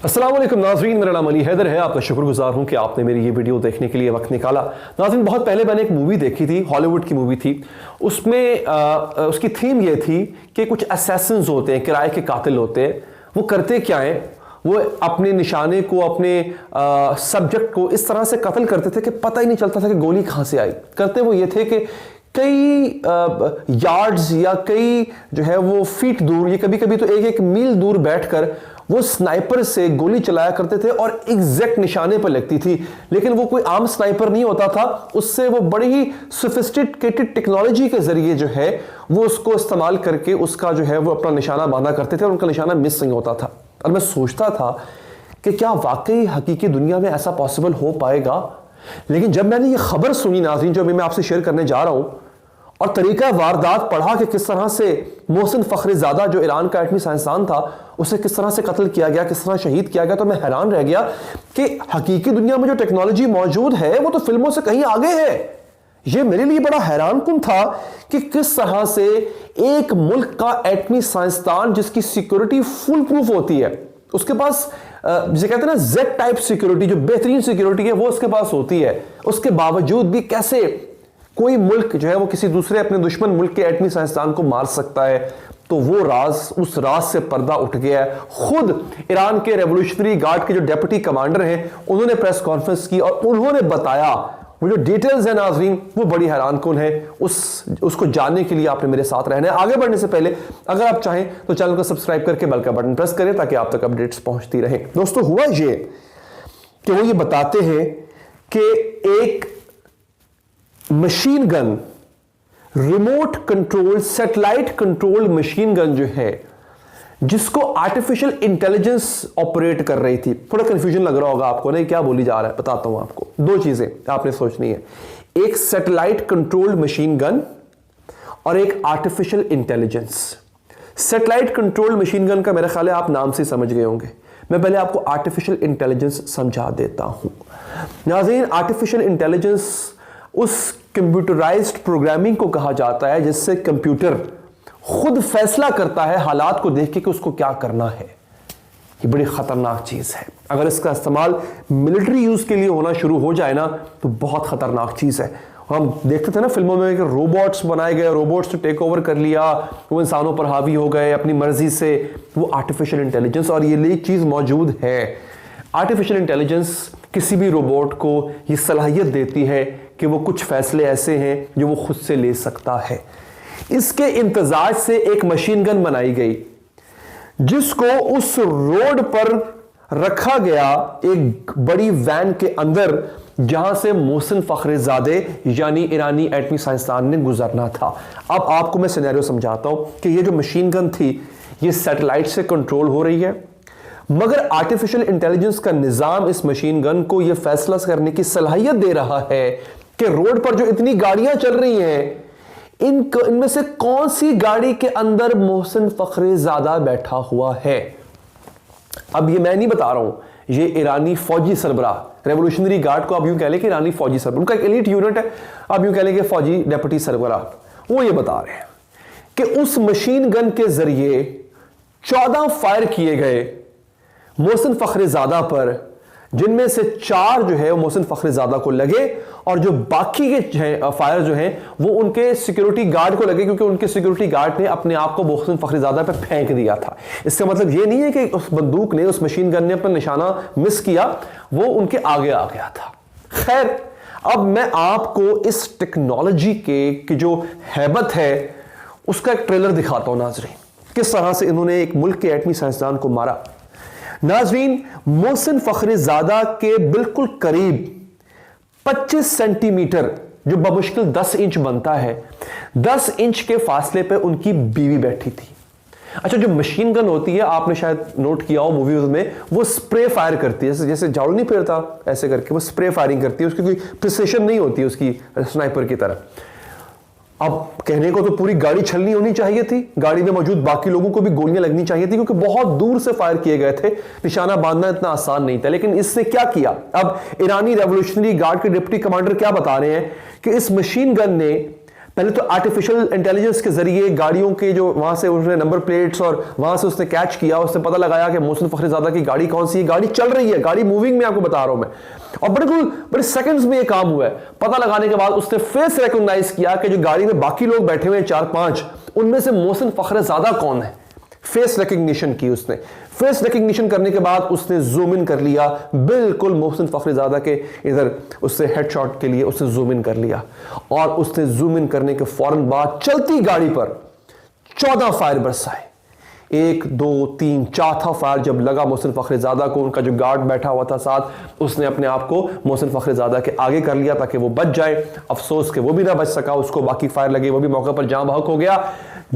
अस्सलाम वालेकुम नाज़रीन, मेरा नाम अली हैदर है। आपका शुक्रगुजार हूं कि आपने मेरी ये वीडियो देखने के लिए वक्त निकाला। नाज़रीन, बहुत पहले मैंने एक मूवी देखी थी, हॉलीवुड की मूवी थी। उसमें उसकी थीम ये थी कि कुछ असैसिन्स होते हैं, किराए के कातिल होते हैं। वो करते क्या है, वो अपने निशाने को, अपने सब्जेक्ट को इस तरह से कत्ल करते थे कि पता ही नहीं चलता था कि गोली कहाँ से आई। करते वो ये थे कि कई यार्ड्स या कई जो है वो फीट दूर, ये कभी कभी तो एक एक मील दूर बैठकर वो स्नाइपर से गोली चलाया करते थे और एग्जैक्ट निशाने पर लगती थी। लेकिन वो कोई आम स्नाइपर नहीं होता था, उससे वो बड़ी ही सोफिस्टिकेटेड टेक्नोलॉजी के जरिए जो है वो उसको इस्तेमाल करके उसका जो है वो अपना निशाना बांधा करते थे और उनका निशाना मिस नहीं होता था। और मैं सोचता था कि क्या वाकई हकीकी दुनिया में ऐसा पॉसिबल हो पाएगा। लेकिन जब मैंने ये खबर सुनी नाज़रीन, जो मैं आपसे शेयर करने जा रहा हूं, और तरीका वारदात पढ़ा कि किस तरह से मोहसिन फखरीज़ादा जो ईरान का एटमी साइंसदान था, उसे किस तरह से कत्ल किया गया, किस तरह शहीद किया गया, तो मैं हैरान रह गया कि हकीकी दुनिया में जो टेक्नोलॉजी मौजूद है वो तो फिल्मों से कहीं आगे है। ये मेरे लिए बड़ा हैरानकुन था कि किस तरह से एक मुल्क का एटमी साइंसदान जिसकी सिक्योरिटी फुल प्रूफ होती है, उसके पास जिसे कहते हैं ना जेड टाइप सिक्योरिटी, जो बेहतरीन सिक्योरिटी है वो उसके पास होती है, उसके बावजूद भी कैसे कोई मुल्क जो है वो किसी दूसरे अपने दुश्मन मुल्क के एटमी साइंसदान को मार सकता है। तो वो राज, उस राज से पर्दा उठ गया है। खुद ईरान के रेवोल्यूशनरी गार्ड के जो डेप्यूटी कमांडर हैं, उन्होंने प्रेस कॉन्फ्रेंस की और उन्होंने बताया, वो जो डिटेल्स है नाज़रीन वो बड़ी हैरानकुन है। उसको जानने के लिए आपने मेरे साथ रहना है। आगे बढ़ने से पहले अगर आप चाहें तो चैनल को सब्सक्राइब करके बेल का बटन प्रेस करें ताकि आप तक अपडेट्स पहुंचती रहे। दोस्तों, हुआ ये कि वो ये बताते हैं कि एक machine gun, remote control, satellite control machine gun जो है, जिसको आर्टिफिशियल इंटेलिजेंस ऑपरेट कर रही थी। थोड़ा कंफ्यूजन लग रहा होगा आपको, नहीं क्या बोली जा रहा है, बताता हूं आपको। दो चीजें आपने सोचनी है, एक सैटेलाइट कंट्रोल्ड मशीन गन और एक artificial intelligence. Satellite controlled machine gun का मेरा ख्याल है आप नाम से समझ गए होंगे। मैं पहले आपको आर्टिफिशियल इंटेलिजेंस समझा देता हूं। नाज़रीन, आर्टिफिशियल इंटेलिजेंस उस कंप्यूटराइज्ड प्रोग्रामिंग को कहा जाता है जिससे कंप्यूटर खुद फैसला करता है हालात को देख के कि उसको क्या करना है। ये बड़ी खतरनाक चीज है। अगर इसका इस्तेमाल मिलिट्री यूज के लिए होना शुरू हो जाए ना तो बहुत खतरनाक चीज है। हम देखते थे ना फिल्मों में कि रोबोट्स बनाए गए, रोबोट्स ने टेक ओवर कर लिया, वो इंसानों पर हावी हो गए अपनी मर्जी से। वो आर्टिफिशियल इंटेलिजेंस, और ये नई चीज मौजूद है। आर्टिफिशियल इंटेलिजेंस किसी भी रोबोट को ये सलाहियत देती है कि वो कुछ फैसले ऐसे हैं जो वो खुद से ले सकता है। इसके इंतजाज से एक मशीन गन बनाई गई जिसको उस रोड पर रखा गया एक बड़ी वैन के अंदर, जहां से मोहसिन फखरीज़ादे यानी ईरानी एटमी साइंसदान ने गुजरना था। अब आपको मैं सिनेरियो समझाता हूं कि ये जो मशीन गन थी ये सैटेलाइट से कंट्रोल हो रही है, मगर आर्टिफिशियल इंटेलिजेंस का निजाम इस मशीन गन को यह फैसला करने की सलाहियत दे रहा है कि रोड पर जो इतनी गाड़ियां चल रही हैं, इनमें से कौन सी गाड़ी के अंदर मोहसिन फखरीज़ादा बैठा हुआ है। अब ये मैं नहीं बता रहा हूं, ये ईरानी फौजी सरबराह, रेवोल्यूशनरी गार्ड को आप यूं कह लें कि ईरानी फौजी सरबराह, उनका एक एलीट यूनिट है, आप यूं कह लें कि फौजी डेप्यूटी सरबराह, वो ये बता रहे हैं कि उस मशीन गन के जरिए 14 फायर किए गए मोहसिन फखरीज़ादा पर, जिनमें से 4 जो है मोहसिन फखरीज़ादा को लगे और जो बाकी के फायर जो हैं वो उनके सिक्योरिटी गार्ड को लगे, क्योंकि उनके सिक्योरिटी गार्ड ने अपने आप को मोहसिन फखरीज़ादा पर फेंक दिया था। इसका मतलब ये नहीं है कि उस बंदूक ने, उस मशीन गन ने अपना निशाना मिस किया, वो उनके आगे आ गया था। खैर, अब मैं आपको इस टेक्नोलॉजी की जो हैबत है उसका एक ट्रेलर दिखाता हूं नाज़रीन, किस तरह से इन्होंने एक मुल्क के एटमी साइंसदान को मारा। नाज़रीन, मोहसिन फखरीज़ादा के बिल्कुल करीब 25 सेंटीमीटर, जो बमुश्किल 10 इंच बनता है, 10 इंच के फासले पे उनकी बीवी बैठी थी। अच्छा, जो मशीन गन होती है, आपने शायद नोट किया हो मूवीज में, वो स्प्रे फायर करती है, जैसे झाड़ू नहीं फेरता ऐसे करके, वो स्प्रे फायरिंग करती है, उसकी कोई प्रिसिशन नहीं होती है उसकी स्नाइपर की तरह। अब कहने को तो पूरी गाड़ी छलनी होनी चाहिए थी, गाड़ी में मौजूद बाकी लोगों को भी गोलियां लगनी चाहिए थी, क्योंकि बहुत दूर से फायर किए गए थे, निशाना बांधना इतना आसान नहीं था। लेकिन इसने क्या किया, अब ईरानी रेवोल्यूशनरी गार्ड के डिप्टी कमांडर क्या बता रहे हैं कि इस मशीन गन ने पहले तो आर्टिफिशियल इंटेलिजेंस के जरिए गाड़ियों के जो वहां से उसने नंबर प्लेट्स और वहां से उसने कैच किया, उसने पता लगाया कि मोहसिन फखरीज़ादा की गाड़ी कौन सी है, गाड़ी चल रही है, गाड़ी मूविंग में, आपको बता रहा हूं मैं, और बड़े सेकंड्स में ये काम हुआ है। पता लगाने के बाद उसने फेस रिकॉग्नाइज किया कि जो गाड़ी में बाकी लोग बैठे हुए हैं 4-5, उनमें से मोहसिन फखरीज़ादा कौन है। फेस रिकग्निशन की उसने, फेस रिकग्निशन करने के बाद उसने जूम इन कर लिया, बिल्कुल मोहसिन फखरीज़ादा के इधर उससे हेडशॉट के लिए उसने जूम इन कर लिया, और उसने जूम इन करने के फौरन बाद चलती गाड़ी पर 14 फायर बरसाए। 1 2 3 चौथा फायर जब लगा मोहसिन फखरीज़ादा को, उनका जो गार्ड बैठा हुआ था साथ, उसने अपने आप को मोहसिन फखरीज़ादा के आगे कर लिया ताकि वो बच जाए। अफसोस कि वो भी ना बच सका, उसको बाकी फायर लगे, वो भी मौके पर जान बहक हो गया।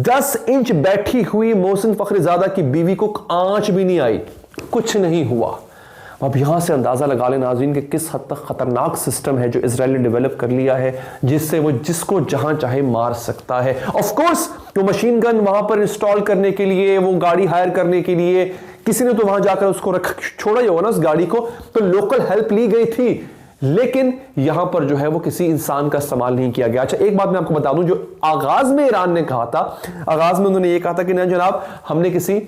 10 इंच बैठी हुई मोहसिन फखरीज़ादा की बीवी को आंच भी नहीं आई, कुछ नहीं हुआ। अब यहां से अंदाजा लगा लें नाज़रीन कि किस हद तक खतरनाक सिस्टम है जो इजराइल ने डेवलप कर लिया है, जिससे वो जिसको जहां चाहे मार सकता है। ऑफ कोर्स वो मशीन गन वहां पर इंस्टॉल करने के लिए, वो गाड़ी हायर करने के लिए किसी ने तो वहां जाकर उसको छोड़ा ही होगा ना उस गाड़ी को, तो लोकल हेल्प ली गई थी, लेकिन यहां पर जो है वो किसी इंसान का इस्तेमाल नहीं किया गया। अच्छा, एक बात मैं आपको बता दूं, जो आगाज में ईरान ने कहा था, आगाज में उन्होंने ये कहा था कि ना जनाब, हमने किसी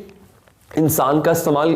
इंसान का इस्तेमाल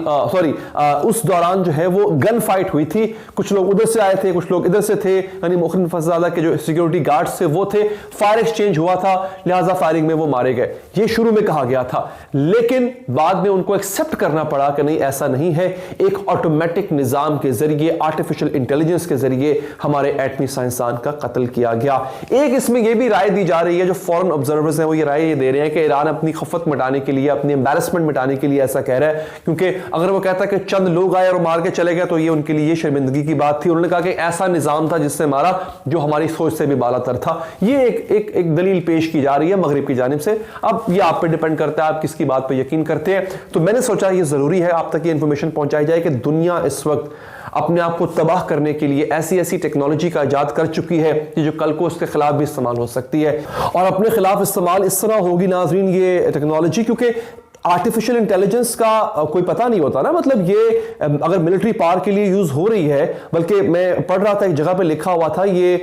उस दौरान जो है वो गन फाइट हुई थी, कुछ लोग उधर से आए थे, कुछ लोग इधर से थे, यानी मोहसिन फखरीज़ादा के जो सिक्योरिटी गार्ड्स थे वो थे, फायर एक्सचेंज हुआ था, लिहाजा फायरिंग में वो मारे गए, ये शुरू में कहा गया था। लेकिन बाद में उनको एक्सेप्ट करना पड़ा कि नहीं, ऐसा नहीं है, एक ऑटोमेटिक निज़ाम के जरिए, आर्टिफिशियल इंटेलिजेंस के जरिए हमारे एटमी साइंसदान का कत्ल किया गया। एक इसमें यह भी राय दी जा रही है, जो फॉरेन ऑब्जर्वर्स हैं वो ये राय दे रहे हैं कि ईरान अपनी खफत मिटाने के लिए, अपनी एम्बैरसमेंट मिटाने के लिए ऐसा कह रहा है, क्योंकि अगर वो कहता कि चंद लोग आए और मार के चले गए तो ये उनके लिए शर्मिंदगी की बात थी। उन्होंने कहा कि ऐसा निजाम था जिससे मारा जो हमारी सोच से भी बालातर था। ये एक दलील पेश की जा रही है मगरिब की जानिब से। अब ये आप पे डिपेंड करता है आप किसकी बात पे यकीन करते हैं। तो मैंने सोचा ये जरूरी है आप तक ये इंफॉर्मेशन पहुंचाई जाए कि दुनिया इस वक्त अपने आप को तबाह करने के लिए ऐसी ऐसी टेक्नोलॉजी का इजाद कर चुकी है कि जो कल को उसके खिलाफ भी इस्तेमाल हो सकती है। और अपने खिलाफ इस्तेमाल इस तरह होगी नाजरीन ये टेक्नोलॉजी, क्योंकि आर्टिफिशियल इंटेलिजेंस का कोई पता नहीं होता ना, मतलब ये अगर मिलिट्री पावर के लिए यूज हो रही है, बल्कि मैं पढ़ रहा था एक जगह पे लिखा हुआ था, ये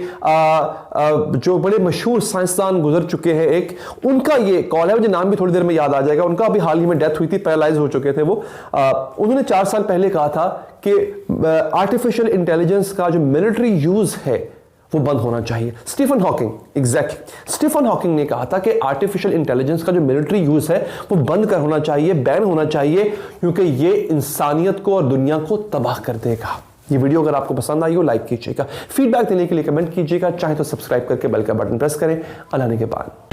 जो बड़े मशहूर साइंसदान गुजर चुके हैं, एक उनका ये कॉल है, मुझे नाम भी थोड़ी देर में याद आ जाएगा, उनका अभी हाल ही में डेथ हुई थी, पैरालाइज हो चुके थे वो। उन्होंने 4 साल पहले कहा था कि आर्टिफिशियल इंटेलिजेंस का जो मिलिट्री यूज है वो बंद होना चाहिए। Stephen Hawking, exactly Stephen Hawking ने कहा था कि आर्टिफिशियल इंटेलिजेंस का जो मिलिट्री यूज है वो बंद कर होना चाहिए, बैन होना चाहिए, क्योंकि ये इंसानियत को और दुनिया को तबाह कर देगा। ये वीडियो अगर आपको पसंद आई हो लाइक कीजिएगा, फीडबैक देने के लिए कमेंट कीजिएगा, चाहे तो सब्सक्राइब करके बेल का बटन प्रेस करें। अल्लाह ने के बाद।